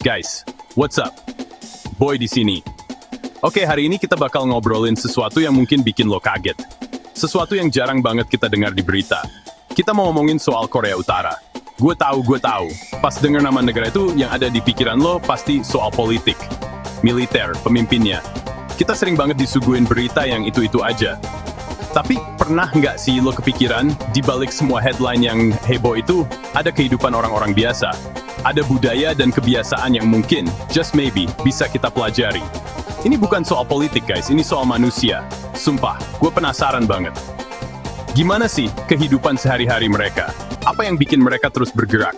Guys, what's up? Boy di sini. Oke, hari ini kita bakal ngobrolin sesuatu yang mungkin bikin lo kaget. Sesuatu yang jarang banget kita dengar di berita. Kita mau ngomongin soal Korea Utara. Gue tahu. Pas denger nama negara itu, yang ada di pikiran lo pasti soal politik, militer, pemimpinnya. Kita sering banget disuguhin berita yang itu-itu aja. Tapi pernah nggak sih lo kepikiran, di balik semua headline yang heboh itu, ada kehidupan orang-orang biasa? Ada budaya dan kebiasaan yang mungkin, just maybe, bisa kita pelajari. Ini bukan soal politik guys, ini soal manusia. Sumpah, gue penasaran banget. Gimana sih kehidupan sehari-hari mereka? Apa yang bikin mereka terus bergerak?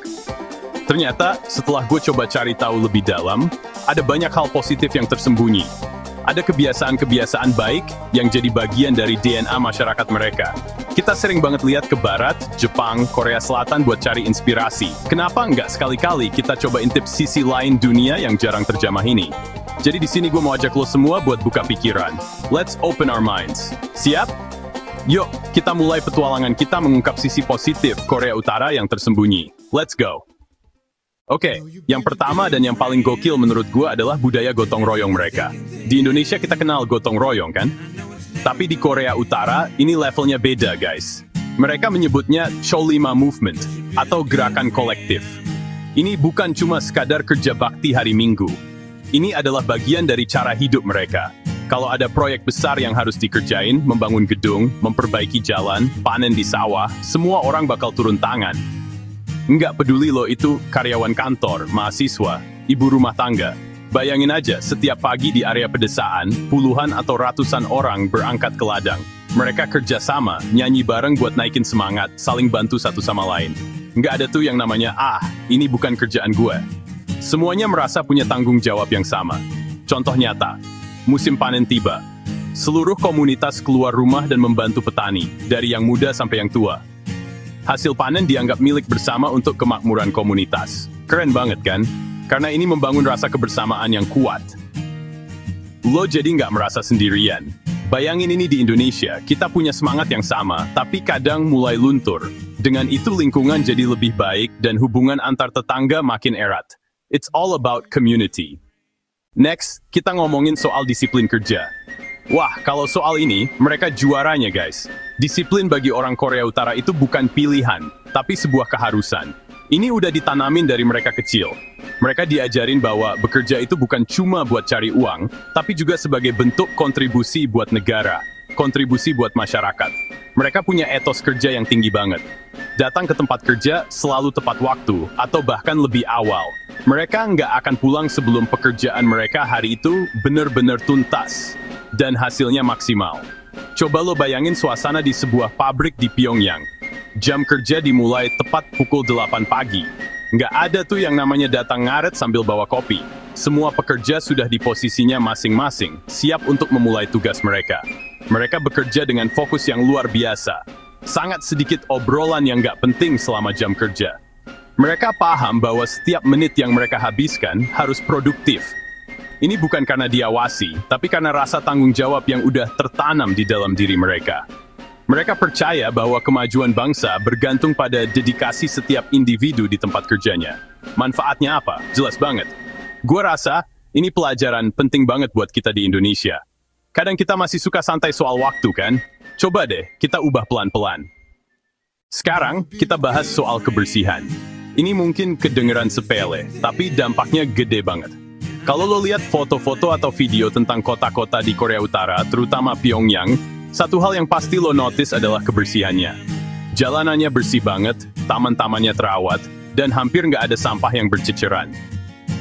Ternyata, setelah gue coba cari tahu lebih dalam, ada banyak hal positif yang tersembunyi. Ada kebiasaan-kebiasaan baik yang jadi bagian dari DNA masyarakat mereka. Kita sering banget lihat ke Barat, Jepang, Korea Selatan buat cari inspirasi. Kenapa nggak sekali-kali kita coba intip sisi lain dunia yang jarang terjamah ini? Jadi di sini gue mau ajak lo semua buat buka pikiran. Let's open our minds. Siap? Yuk, kita mulai petualangan kita mengungkap sisi positif Korea Utara yang tersembunyi. Let's go! Oke, yang pertama dan yang paling gokil menurut gue adalah budaya gotong royong mereka. Di Indonesia kita kenal gotong royong kan? Tapi di Korea Utara, ini levelnya beda guys. Mereka menyebutnya Cholima Movement, atau gerakan kolektif. Ini bukan cuma sekadar kerja bakti hari Minggu. Ini adalah bagian dari cara hidup mereka. Kalau ada proyek besar yang harus dikerjain, membangun gedung, memperbaiki jalan, panen di sawah, semua orang bakal turun tangan. Nggak peduli lo itu karyawan kantor, mahasiswa, ibu rumah tangga. Bayangin aja, setiap pagi di area pedesaan, puluhan atau ratusan orang berangkat ke ladang. Mereka kerja sama, nyanyi bareng buat naikin semangat, saling bantu satu sama lain. Nggak ada tuh yang namanya, ini bukan kerjaan gue. Semuanya merasa punya tanggung jawab yang sama. Contoh nyata, musim panen tiba. Seluruh komunitas keluar rumah dan membantu petani, dari yang muda sampai yang tua. Hasil panen dianggap milik bersama untuk kemakmuran komunitas. Keren banget kan? Karena ini membangun rasa kebersamaan yang kuat. Lo jadi nggak merasa sendirian. Bayangin ini di Indonesia, kita punya semangat yang sama, tapi kadang mulai luntur. Dengan itu lingkungan jadi lebih baik dan hubungan antar tetangga makin erat. It's all about community. Next, kita ngomongin soal disiplin kerja. Wah, kalau soal ini, mereka juaranya guys. Disiplin bagi orang Korea Utara itu bukan pilihan, tapi sebuah keharusan. Ini udah ditanamin dari mereka kecil. Mereka diajarin bahwa bekerja itu bukan cuma buat cari uang, tapi juga sebagai bentuk kontribusi buat negara, kontribusi buat masyarakat. Mereka punya etos kerja yang tinggi banget. Datang ke tempat kerja selalu tepat waktu, atau bahkan lebih awal. Mereka nggak akan pulang sebelum pekerjaan mereka hari itu benar-benar tuntas. Dan hasilnya maksimal. Coba lo bayangin suasana di sebuah pabrik di Pyongyang. Jam kerja dimulai tepat pukul 8 pagi. Nggak ada tuh yang namanya datang ngaret sambil bawa kopi. Semua pekerja sudah di posisinya masing-masing, siap untuk memulai tugas mereka. Mereka bekerja dengan fokus yang luar biasa. Sangat sedikit obrolan yang nggak penting selama jam kerja. Mereka paham bahwa setiap menit yang mereka habiskan harus produktif. Ini bukan karena diawasi, tapi karena rasa tanggung jawab yang udah tertanam di dalam diri mereka. Mereka percaya bahwa kemajuan bangsa bergantung pada dedikasi setiap individu di tempat kerjanya. Manfaatnya apa? Jelas banget. Gua rasa, ini pelajaran penting banget buat kita di Indonesia. Kadang kita masih suka santai soal waktu kan? Coba deh, kita ubah pelan-pelan. Sekarang, kita bahas soal kebersihan. Ini mungkin kedengeran sepele, tapi dampaknya gede banget. Kalau lo lihat foto-foto atau video tentang kota-kota di Korea Utara, terutama Pyongyang, satu hal yang pasti lo notice adalah kebersihannya. Jalanannya bersih banget, taman-tamannya terawat, dan hampir nggak ada sampah yang berceceran.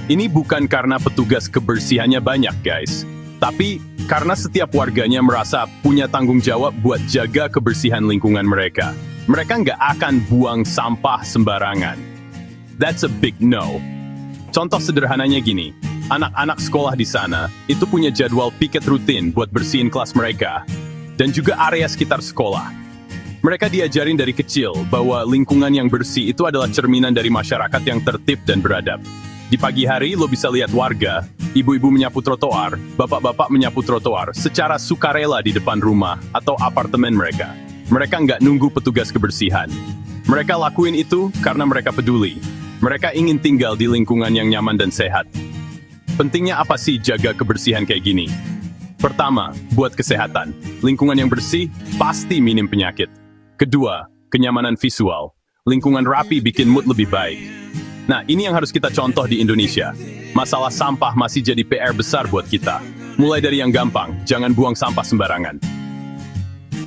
Ini bukan karena petugas kebersihannya banyak, guys. Tapi karena setiap warganya merasa punya tanggung jawab buat jaga kebersihan lingkungan mereka. Mereka nggak akan buang sampah sembarangan. That's a big no. Contoh sederhananya gini. Anak-anak sekolah di sana itu punya jadwal piket rutin buat bersihin kelas mereka dan juga area sekitar sekolah. Mereka diajarin dari kecil bahwa lingkungan yang bersih itu adalah cerminan dari masyarakat yang tertib dan beradab. Di pagi hari lo bisa lihat warga, ibu-ibu menyapu trotoar, bapak-bapak menyapu trotoar secara sukarela di depan rumah atau apartemen mereka. Mereka nggak nunggu petugas kebersihan. Mereka lakuin itu karena mereka peduli. Mereka ingin tinggal di lingkungan yang nyaman dan sehat. Pentingnya apa sih jaga kebersihan kayak gini? Pertama, buat kesehatan. Lingkungan yang bersih pasti minim penyakit. Kedua, kenyamanan visual. Lingkungan rapi bikin mood lebih baik. Nah, ini yang harus kita contoh di Indonesia. Masalah sampah masih jadi PR besar buat kita. Mulai dari yang gampang, jangan buang sampah sembarangan.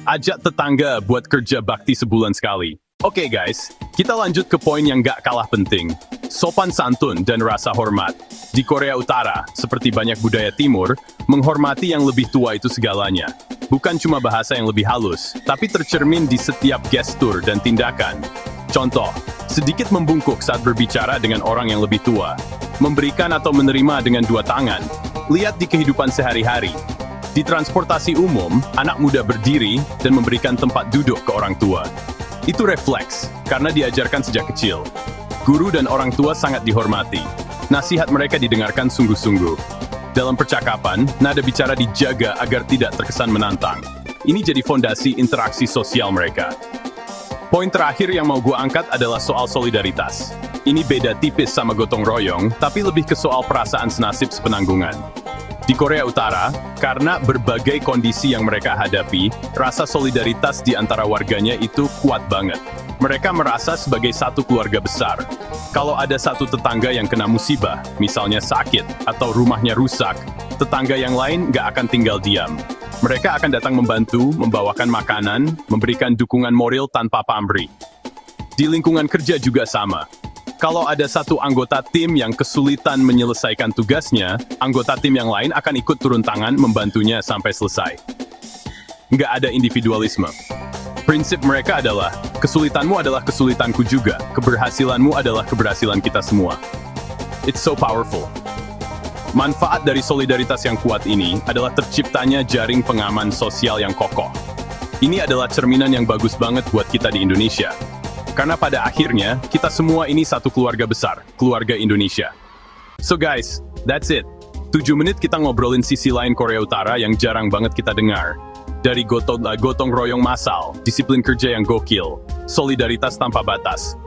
Ajak tetangga buat kerja bakti sebulan sekali. Oke guys, kita lanjut ke poin yang gak kalah penting. Sopan santun dan rasa hormat. Di Korea Utara, seperti banyak budaya timur, menghormati yang lebih tua itu segalanya. Bukan cuma bahasa yang lebih halus, tapi tercermin di setiap gestur dan tindakan. Contoh, sedikit membungkuk saat berbicara dengan orang yang lebih tua. Memberikan atau menerima dengan dua tangan. Lihat di kehidupan sehari-hari. Di transportasi umum, anak muda berdiri dan memberikan tempat duduk ke orang tua. Itu refleks, karena diajarkan sejak kecil. Guru dan orang tua sangat dihormati. Nasihat mereka didengarkan sungguh-sungguh. Dalam percakapan, nada bicara dijaga agar tidak terkesan menantang. Ini jadi fondasi interaksi sosial mereka. Poin terakhir yang mau gue angkat adalah soal solidaritas. Ini beda tipis sama gotong royong, tapi lebih ke soal perasaan senasib sepenanggungan. Di Korea Utara, karena berbagai kondisi yang mereka hadapi, rasa solidaritas di antara warganya itu kuat banget. Mereka merasa sebagai satu keluarga besar. Kalau ada satu tetangga yang kena musibah, misalnya sakit atau rumahnya rusak, tetangga yang lain nggak akan tinggal diam. Mereka akan datang membantu, membawakan makanan, memberikan dukungan moral tanpa pamrih. Di lingkungan kerja juga sama. Kalau ada satu anggota tim yang kesulitan menyelesaikan tugasnya, anggota tim yang lain akan ikut turun tangan membantunya sampai selesai. Nggak ada individualisme. Prinsip mereka adalah, kesulitanmu adalah kesulitanku juga, keberhasilanmu adalah keberhasilan kita semua. It's so powerful. Manfaat dari solidaritas yang kuat ini adalah terciptanya jaring pengaman sosial yang kokoh. Ini adalah cerminan yang bagus banget buat kita di Indonesia. Karena pada akhirnya, kita semua ini satu keluarga besar, keluarga Indonesia. So guys, that's it. 7 menit kita ngobrolin sisi lain Korea Utara yang jarang banget kita dengar. Dari gotong royong massal, disiplin kerja yang gokil, solidaritas tanpa batas.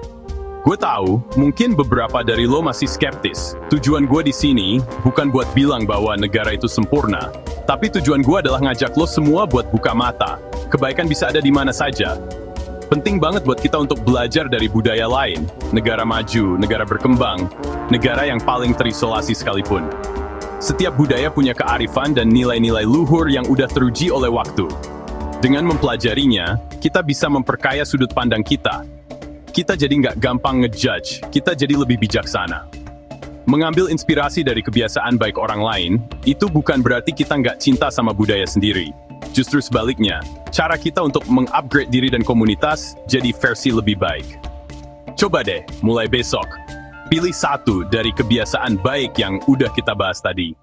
Gue tahu, mungkin beberapa dari lo masih skeptis. Tujuan gue di sini bukan buat bilang bahwa negara itu sempurna, tapi tujuan gue adalah ngajak lo semua buat buka mata. Kebaikan bisa ada di mana saja. Penting banget buat kita untuk belajar dari budaya lain, negara maju, negara berkembang, negara yang paling terisolasi sekalipun. Setiap budaya punya kearifan dan nilai-nilai luhur yang udah teruji oleh waktu. Dengan mempelajarinya, kita bisa memperkaya sudut pandang kita. Kita jadi nggak gampang ngejudge, kita jadi lebih bijaksana. Mengambil inspirasi dari kebiasaan baik orang lain, itu bukan berarti kita nggak cinta sama budaya sendiri. Justru sebaliknya, cara kita untuk mengupgrade diri dan komunitas jadi versi lebih baik. Coba deh, mulai besok, pilih satu dari kebiasaan baik yang udah kita bahas tadi.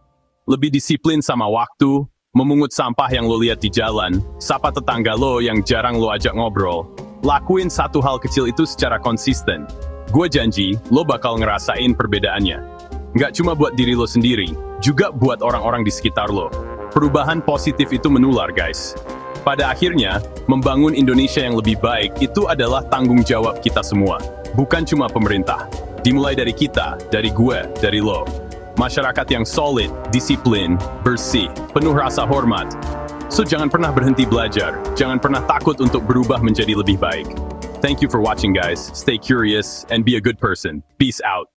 Lebih disiplin sama waktu, memungut sampah yang lo lihat di jalan, sapa tetangga lo yang jarang lo ajak ngobrol. Lakuin satu hal kecil itu secara konsisten. Gue janji, lo bakal ngerasain perbedaannya. Nggak cuma buat diri lo sendiri, juga buat orang-orang di sekitar lo. Perubahan positif itu menular, guys. Pada akhirnya, membangun Indonesia yang lebih baik itu adalah tanggung jawab kita semua. Bukan cuma pemerintah. Dimulai dari kita, dari gue, dari lo. Masyarakat yang solid, disiplin, bersih, penuh rasa hormat. So jangan pernah berhenti belajar. Jangan pernah takut untuk berubah menjadi lebih baik. Thank you for watching, guys. Stay curious and be a good person. Peace out.